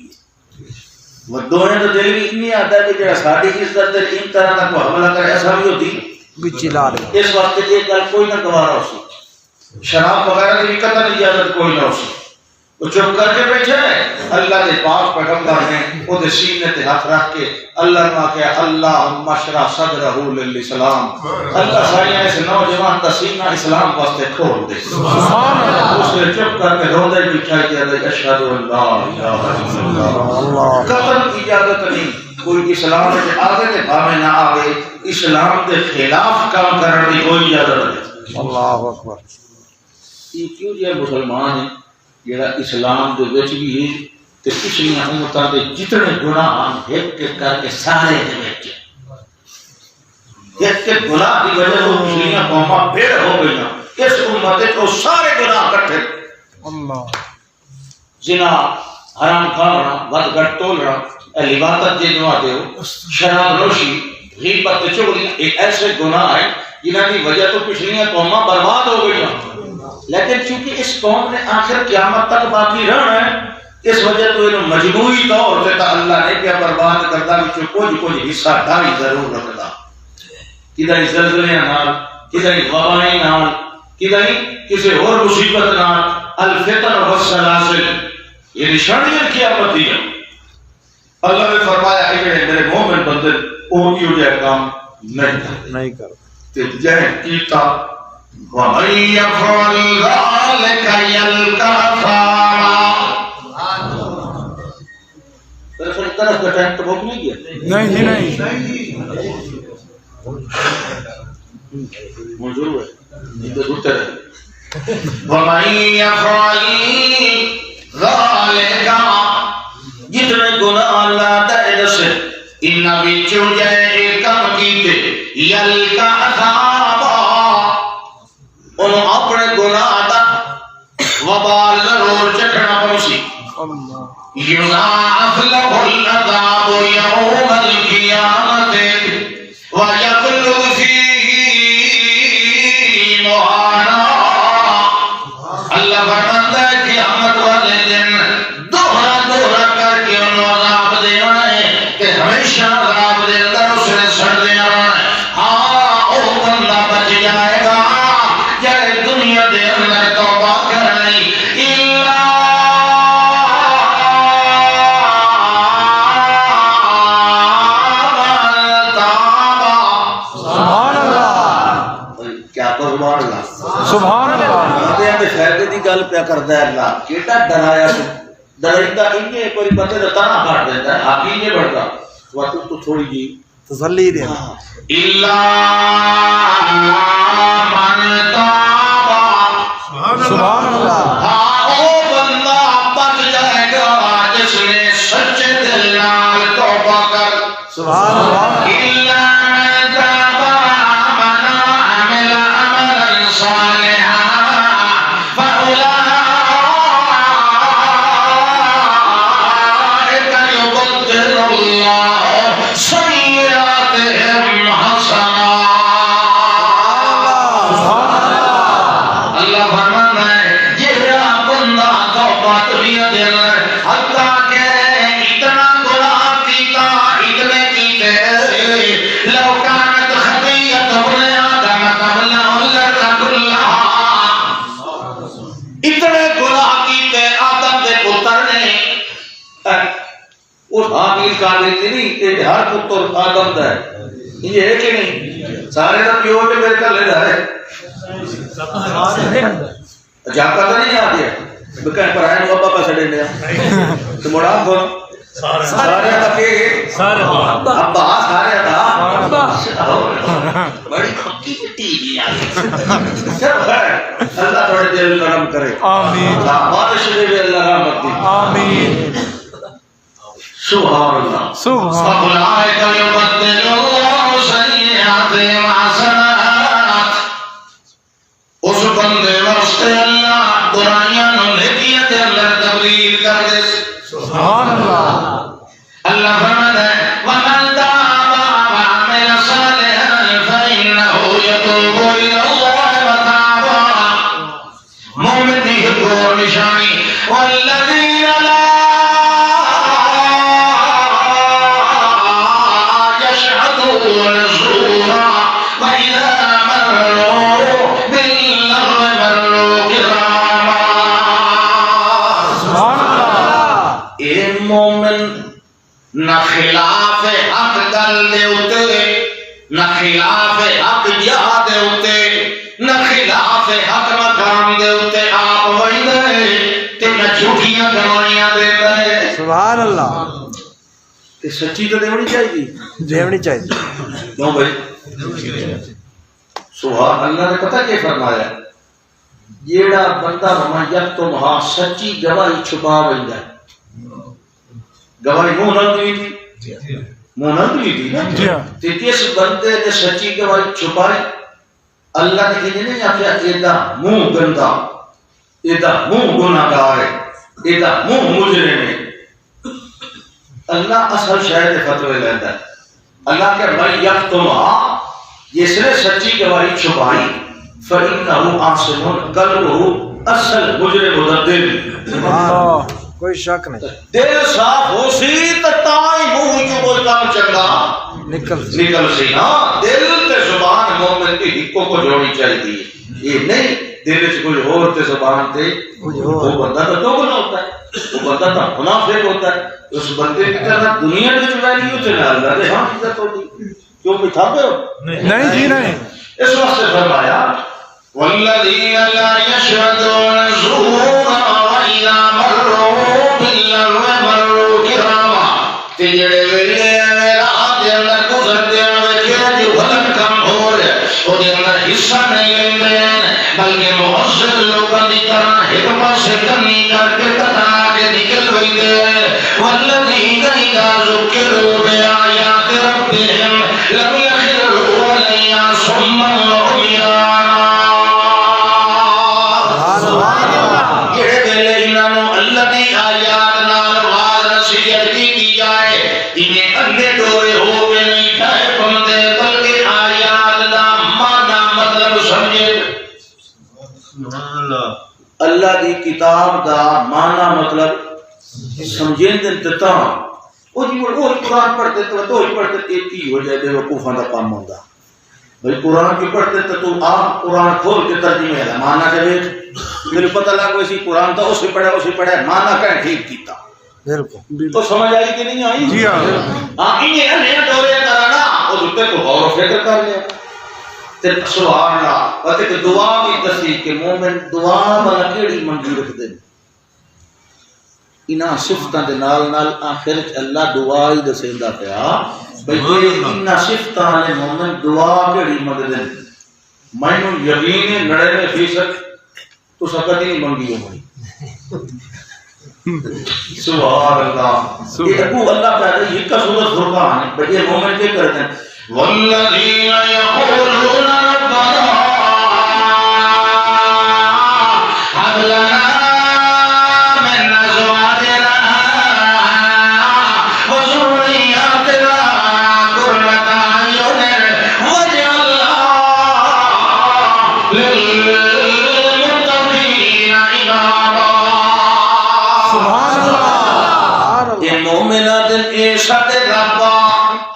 وہ دوہے تو دل بھی انہی آتا ہے کہ جڑا ساڑی عزت دل ان طرح کا کو حملہ کرے ایسا بھی ہوتی بچی لا رہے اس وقت یہ گل کوئی نہ گوارا ہو سی شراب وغیرہ کی قطع اجازت کوئی نہ ہو سی وہ چپ کر کے بیٹھے اللہ دے پاک پیغمبر نے وہ دے سینے تے ہاتھ رکھ کے اللہ نے کہا اللہم اشرح صدرہ للاسلام اللہ سائیہ سے نوجوان دا سینہ اسلام واسطے کھول دے سبحان اللہ اس نے چپ کر کے رو دے بچھائی دیا دے اشہد اللہ الہ الا اللہ قتل اجازت نہیں کوئی اسلام دے آگے تے بھامے نہ آگے اسلام دے خلاف کام کرنے دی کوئی اجازت نہیں اللہ اکبر یہ کیوں جی مسلمان ہے جڑا اسلام دے وچ بھی ہے تے پچھلیاں امتاں دے جتنے گناہ ایک ایک کر کے سارے دے وچ ایک ایک گناہ دی وجہ سے پچھلیاں قوماں پھر ہو گئیاں اس امت کو سارے گناہ اکٹھے اللہ زنا حرام کھانا ود گھٹ تولنا لبادت جے دعا دیو شراب نوشی غیبت چغلی ایک ایسے گناہ ہیں جنہاں کی وجہ تو پچھلیاں قوماں برباد ہو گئی ہیں لیکن چونکہ اس قوم نے آخر قیامت تک باقی رہنا ہے اس وجہ تو انہوں مجموعی طور سے اللہ نے کیا برباد کرتا کہ کچھ حصہ ڈالی ضرور رکھتا کدھر زلزلے نال کدھر وبائیں نال کدھر کسی اور مصیبت نال الفتن والسلاسل یہ نشانیاں قیامت دی ہیں اللہ نے فرمایا کہ میرے مومن بندے وہ کیوں جائے کام نہیں کرتے تے جائے کیتا وَمَن يَفْعَلْ ذَلِكَ يَلْقَ أَثَامًا دراصل طرف کا ٹائم تو بہت نہیں گیا نہیں منظور ہے تو دوتر ہے وَمَن يَفْعَلْ ذَلِكَ جتنے گناہ اللہ تعالی سے ان وچوں جائے کم کیتے یلقا عذابا انہوں اپنے گناہ دا وبال ضرور چکھنا پڑسی یضاعف لہ العذاب یوم القیامت ویخلد فیہ مہانا اللہ فرماتا ہے قیامت والے دن دوہرا کر کے انہوں عذاب دینا ہے کہ ہمیشہ عذاب دے اندر اس نے سڑ دینا ہے ہاں او بندہ بچ جائے گا جائے دنیا دے اندر توبہ کرنی سبحان اللہ فائدے دی گل پیا کردا ہے اللہ کیڑا ڈرایا ڈرائندا انہیں ایک بار بندے دا تانا کاٹ دیتا ہے آپ ہی نہیں بڑھتا تو تھوڑی جی تسلی دے الا من تاب سبحان اللہ او بندہ بچ جائے گا جس نے سچے دل نال توبہ کر سبحان اللہ الا من تاب وآمن وعمل عملا صالحا ہر پتر آدم دا ہے یہ ہے کہ نہیں سارے دا پیو کے میرے کل لے رہا ہے جاپا تو نہیں آ گیا بکہ پرائن بابا پاس ڈے لیا تو مڑا کون سارے دا کے ابا سارے دا بڑی کھکی مٹی گئی چل خیر اللہ تھوڑے دل نرم کرے آمین بارش دے اللہ رحمت دی آمین سبحان اللہ سبحان اولئک یبدل اللہ سیئاتہم حسنات اس بندے واسطے اللہ برائیاں نو نیکیاں دے اندر تبدیل کر دے سبحان اللہ اللہ فرماتا ہے ومن تاب وعمل صالحا فإنه يتوب إلى الله متابا مومن کی ایک اور نشانی والذین لا نہ خلاف حق گل دے اتے نہ خلاف حق جہاد دے اتے نہ خلاف حق مقام دے اتے آپ ویندے تے نہ جھوٹیاں گواہیاں دے سبحان اللہ تے سچی تو دیونی چاہیے دیونی چاہیے کیوں بھائی سبحان اللہ نے پتہ کیا فرمایا؟ جیڑا بندہ یک تم ہاں سچی گواہی چھپا ویندا گواہی منہ نال نہیں تھی منہ نال نہیں تھی نا تے جس بندے نے سچی گواہی چھپائی اللہ نے کہنے نہیں آخیا ایدا منہ گندا ایدا منہ گناہگار ہے ایدا منہ مجرم ہے اللہ اصل شاید فتوی لیتا ہے اللہ کہ میں یک تم ہاں جس نے سچی گواہی چھپائی فَإِنَّهُ عَاصِمٌ قَلْبُهُ اصل مجرم مددل کوئی شک نہیں دل صاف ہو سی تو تائی منہ جو کوئی کام چنگا نکل سی نا دل تے زبان مومن کی حقوں کو جوڑی چاہیے یہ نہیں دل سے کوئی اور تے زبان تے وہ بندہ تو دوگنا ہوتا ہے وہ بندہ تو منافق ہوتا ہے اس بندے کی طرح دنیا میں جو ویلیو تے نہ اللہ دے ہاں عزت ہوتی کیوں بھی تھا پہ ہو نہیں جی نہیں اس وقت سے فرمایا والذین لا یشهدون الزور وإذا مروا باللغو مروا کراما تے جڑے ویلے راہ دے اندر گزرتے ہیں جو غلط کام ہو رہے او دے اندر حصہ نہیں لیندے بلکہ معزز لوگوں کی طرح حکمت سے کنی کر کے کتا کے نکل ویندے والذین اذا ذکروا بآیات ربهم لم یخروا علیہا صما وعمیانا اللہ دی کتاب دا معنی مطلب سمجھیں دن تتا وہ جی وہ قرآن پڑھتے تو ہی پڑھتے ایک ہی ہو جائے بے وقوفاں دا کام ہوتا بھئی قرآن کی پڑھتے تو آپ قرآن کھول کے ترجمے ہے معنی جب میرے پتہ لگا اسی قرآن تھا اسے پڑھا معنی کہیں ٹھیک کیتا بالکل تو سمجھ آئی کہ نہیں آئی جی ہاں انہیں انہیں دورے کرانا وہ دوتے کو غور و فکر کر لیا تے سبحان اللہ اور تے دعا بھی دسی کہ مومن دعا والا کیڑی منگی رکھ دے انہاں صفتاں دے نال نال آخر اللہ دعا ہی دسیندا پیا بھئی انہاں صفتاں نے مومن دعا کیڑی منگ دے مینوں یقین 99% تو سکتی نہیں منگی ہوئی سبحان اللہ یہ ابو اللہ کا یہ کا سورۃ فرقان ہے بھئی مومن کیا کرتے ہیں والذین یقولون ربنا هب لنا من ازواجنا وذرياتنا قرة اعین واجعلنا للمتقین اماما یہ مومنات ارشاد ربا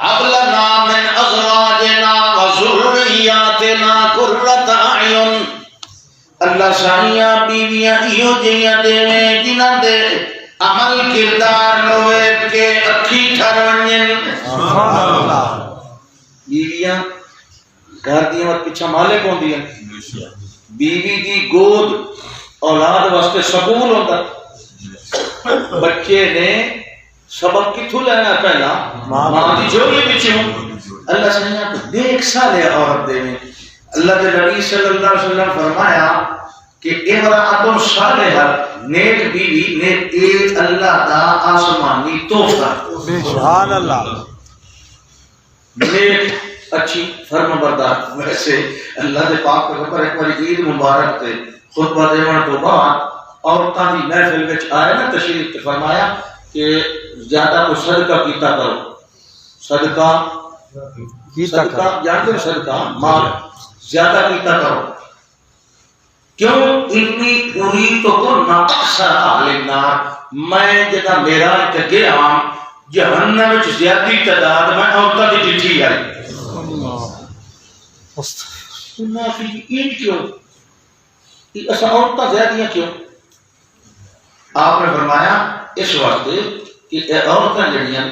هب لنا من ازواجنا وذرياتنا قرة اعین اللہ سائیاں بیویاں ایو جیاں دے جنہاں دے عمل کردار نوے کے اکھی ٹھرونین بیویاں گھر دیاں اور پچھا مالک ہوں دیاں بیوی دی گود اولاد واسطے سکول ہوتا بچے نے سبق کتھو لینا پہلا ماں دی جوڑی پیچھے ہوں اللہ سائیاں تو دیکھ سالے عورت دے میں اللہ کے نبی صلی اللہ علیہ وسلم فرمایا کہ امرأۃ صالحہ نیک بیوی نے ایک اللہ دا آسمانی تحفہ سبحان اللہ نیک اچھی فرم بردار ویسے اللہ دے پاک پیغمبر ایک بار عید مبارک تے خطبہ دیوان تو بعد عورتاں دی محفل وچ آئے نا تشریف تے فرمایا کہ زیادہ کو صدقہ کیتا کرو صدقہ جانتے ہو صدقہ مال زیادہ کیتا کرو کیوں انی اريد ان اکثر اہل النار میں جدا میرا تے گیا جہنم وچ زیادتی تعداد میں عورتاں دی ڈٹھی آئی سنا فی ان کیوں اس عورتاں زیادتیاں کیوں آپ نے فرمایا اس واسطے کہ اے عورتاں جڑیاں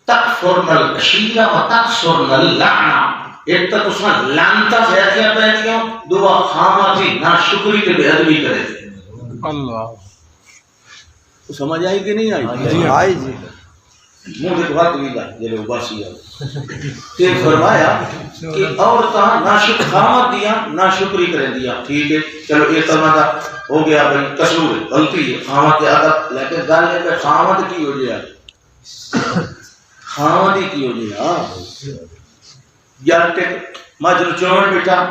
تکفرن العشیرہ و تکثرن اللعنہ ایک تک اس میں لانتا زیادتیاں پہنیوں دعا خامہ تھی نا شکری کے بے ادبی کرے تھے اللہ تو سمجھ آئی کہ نہیں آئی جی آئی جی منہ دے ہاتھ بھی دا جلے اباسی تے فرمایا کہ عورتاں نہ شکر خامت دیا نہ شکری کریں دیا. ٹھیک ہے چلو یہ تمام دا ہو گیا بھائی قصور ہے غلطی ہے خامت کے عادت. لیکن گل ہے کہ خامت کی ہو جائے خامت ہی کی ہو جائے یار تے مجھے چون بیٹا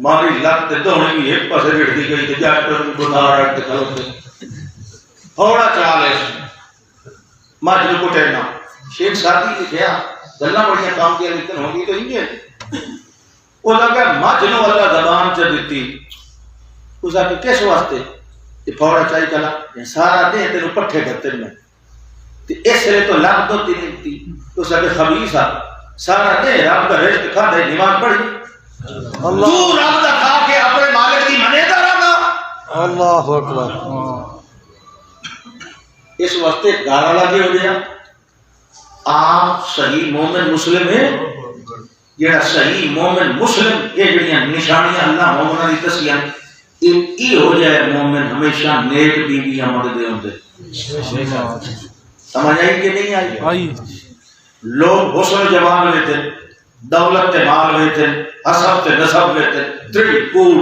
ماری لگ تے دوڑی بھی ایک پاسے بیٹھ دی گئی تے جٹ گزار اٹ کھلوتے تھوڑا چال ہے مجھے کو ٹہنا شیخ ساتھی لکھیا گلاں بڑیاں کام کیا لیکن ہوگی تو نہیں ہے. وہ لگا مجھے اللہ زبان چ دیتی اس آ کے کس واسطے تے پھوڑا چائی کلا سارا دے تینوں پٹھے کرتے میں تے اس لیے تو لگ دو تین تھی اس آ کے خبیث آ سارا دے رب کا رزق کھا دے نماز پڑھی اللہ تو رب دا کھا کے اپنے مالک دی منے دا رہا. اللہ اکبر. اس واسطے گالا لگے ہو گیا. آپ صحیح مومن مسلم ہے جڑا صحیح مومن مسلم یہ جڑیاں نشانیاں اللہ مومناں دی دسیاں یہ ہو جائے مومن ہمیشہ نیک بیویاں منگدے ہوندے. سمجھ آئی کہ نہیں آئی؟ لوگ حسن جمال لیتے دولت تے مال لیتے حسب تے نسب لیتے تری کول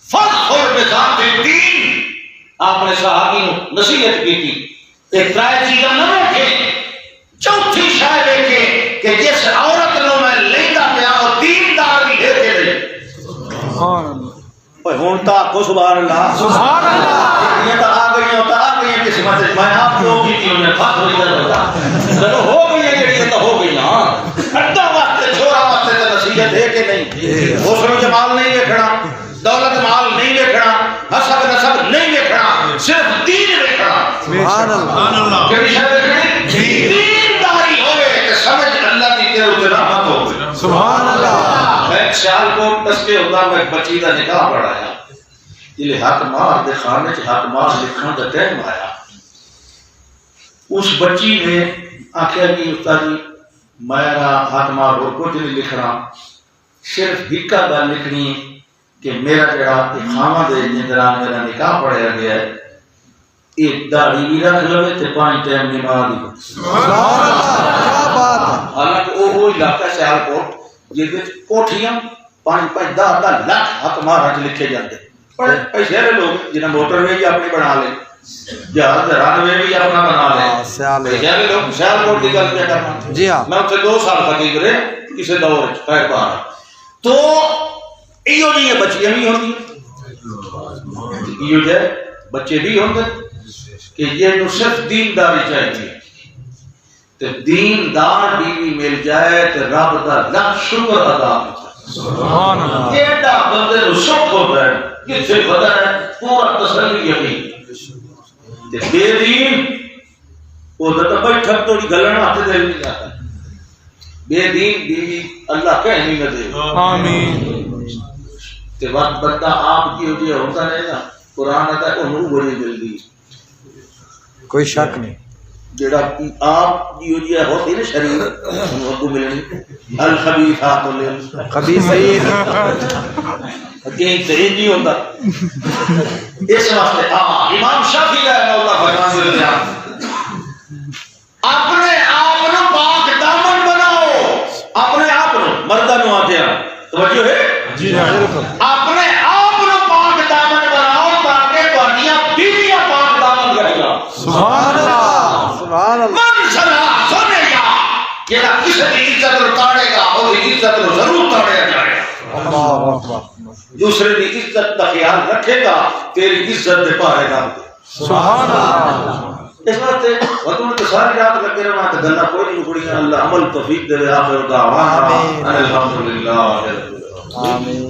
فخر بذات الدین. آپ نے صحابی کو نصیحت کی تھی ایک ترائے چیزاں نہ رکھے چوتھی شاید دیکھے کہ جس عورت نو میں لیندہ پیا وہ دیندار بھی لے کے لے. سبحان اللہ. اوے ہن تا کو سبحان اللہ سبحان اللہ. یہ تو آ گئی قسمت میں آپ لوگ کی تھی انہیں فخر ادھر ہوتا چلو ہو گئی ہے جڑی تو ہو گئی نا اڈا واسطے چھوڑا واسطے تو نصیحت ہے کہ نہیں. حسن و جمال نہیں دیکھنا دولت مال نہیں دیکھنا حسب نسب نہیں دیکھنا صرف دین دیکھنا. سبحان اللہ. کیڑی شے دیکھنی دینداری ہوے کہ سمجھ اللہ دی تیرے تے رحمت ہو. سبحان اللہ. میں سیال کو دستے ہوتا میں بچی دا نکاح پڑھایا جلے حق مار دے خانے چ حق مار لکھن دا ٹائم آیا. اس بچی نے آخیا کہ استاد جی میرا حق مار اور کچھ نہیں لکھنا صرف ہکا گل لکھنی ہے کہ میرا جڑا خاواں دے جندران میرا نکاح پڑھایا گیا ہے ایک داڑھی بھی رکھ لو تے 5 ٹائم نماز دی. سبحان اللہ. کیا بات ہے. حالانکہ وہ علاقہ سیال کوٹ جس وچ کوٹھیاں 5-5 10 لاکھ حق مار چ لکھے جاندے بڑے پیسے والے لوگ جنہیں موٹر وے بھی اپنی بنا لے جہاز رن وے بھی اپنا بنا لے سیال پیسے والے لوگ سیال کوٹ کی گل کیا کرنا. جی ہاں میں اتنے 2 سال تقریب رہے کسی دور خیر پار تو ایو جی بچیاں بھی ہوتی ایو جی بچے بھی ہوتے کہ یہ صرف دینداری چاہیے تو دیندار بیوی مل جائے تو رب کا لاکھ شکر ادا ہوتا. سبحان اللہ. ایڈا بندے نو سکھ ہوتا ہے کتنے پتہ ہے پورا تسلی یقین تے بے دین وہ تو بیٹھا توڑی گلن ہاتھ دے نہیں جاتا. بے دین بیوی اللہ کہہ نہیں دے. آمین. تے وقت بندہ آپ کی ہوتی ہوتا رہے گا قرآن آتا ہے انہوں بڑی جلدی کوئی شک نہیں. جڑا آپ کی ہوتی ہوتی نا شریف انہوں کو ملنی الخبیثات خبیثین کہیں ترین نہیں ہوتا. اس واسطے امام شافعی رحمہ اللہ فرمان دے دیا اپنے آپ نو پاک دامن بناؤ. اپنے آپ نو مردہ نو آتے ہیں توجہ ہے جی ہاں بالکل. اپنے آپ نو پاک دامن بناؤ تاکہ تہاڈیاں بیویاں پاک دامن کرے گا. سبحان اللہ. سبحان اللہ. من سنا سنے گا جڑا کسی کی عزت نو تاڑے گا اور عزت نو ضرور تاڑیا جائے گا. اللہ اکبر. دوسرے کی عزت کا خیال رکھے گا تیری عزت دے پاہے گا. سبحان اللہ. اس وقت وقت تو ساری رات لگے رہنا تو گلا کوئی نہیں اکڑی. اللہ عمل توفیق دے. آخر دعوانا الحمدللہ. آمین.